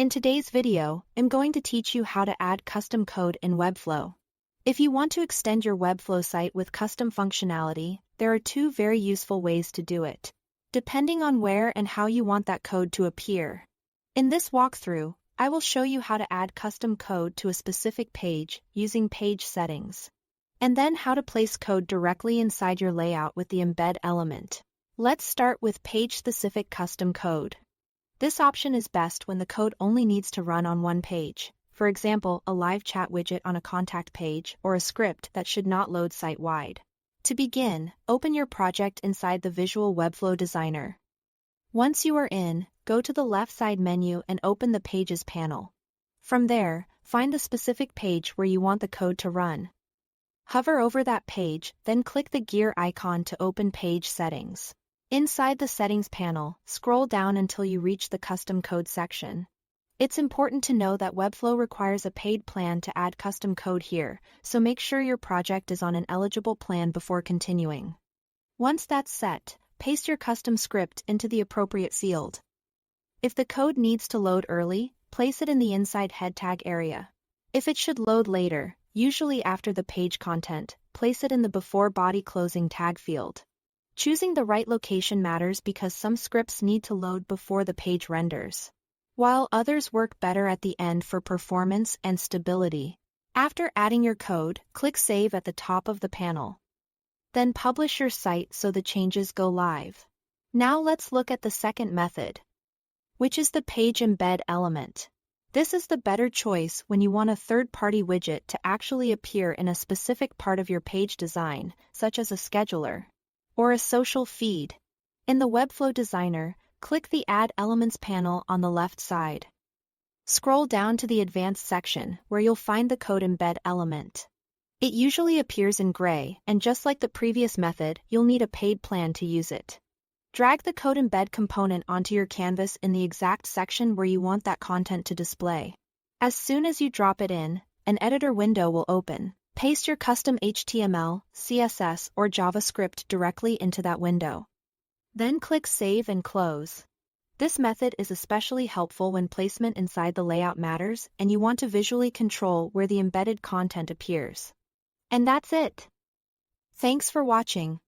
In today's video, I'm going to teach you how to add custom code in Webflow. If you want to extend your Webflow site with custom functionality, there are two very useful ways to do it, depending on where and how you want that code to appear. In this walkthrough, I will show you how to add custom code to a specific page using page settings, and then how to place code directly inside your layout with the embed element. Let's start with page-specific custom code. This option is best when the code only needs to run on one page, for example, a live chat widget on a contact page or a script that should not load site-wide. To begin, open your project inside the Visual Webflow Designer. Once you are in, go to the left side menu and open the Pages panel. From there, find the specific page where you want the code to run. Hover over that page, then click the gear icon to open Page Settings. Inside the Settings panel, scroll down until you reach the Custom Code section. It's important to know that Webflow requires a paid plan to add custom code here, so make sure your project is on an eligible plan before continuing. Once that's set, paste your custom script into the appropriate field. If the code needs to load early, place it in the inside head tag area. If it should load later, usually after the page content, place it in the before body closing tag field. Choosing the right location matters because some scripts need to load before the page renders, while others work better at the end for performance and stability. After adding your code, click Save at the top of the panel. Then publish your site so the changes go live. Now let's look at the second method, which is the page embed element. This is the better choice when you want a third-party widget to actually appear in a specific part of your page design, such as a scheduler or a social feed. In the Webflow Designer, click the Add Elements panel on the left side. Scroll down to the Advanced section where you'll find the code embed element. It usually appears in gray, and just like the previous method, you'll need a paid plan to use it. Drag the code embed component onto your canvas in the exact section where you want that content to display. As soon as you drop it in, an editor window will open. Paste your custom HTML, CSS, or JavaScript directly into that window. Then click Save and Close. This method is especially helpful when placement inside the layout matters and you want to visually control where the embedded content appears. And that's it. Thanks for watching.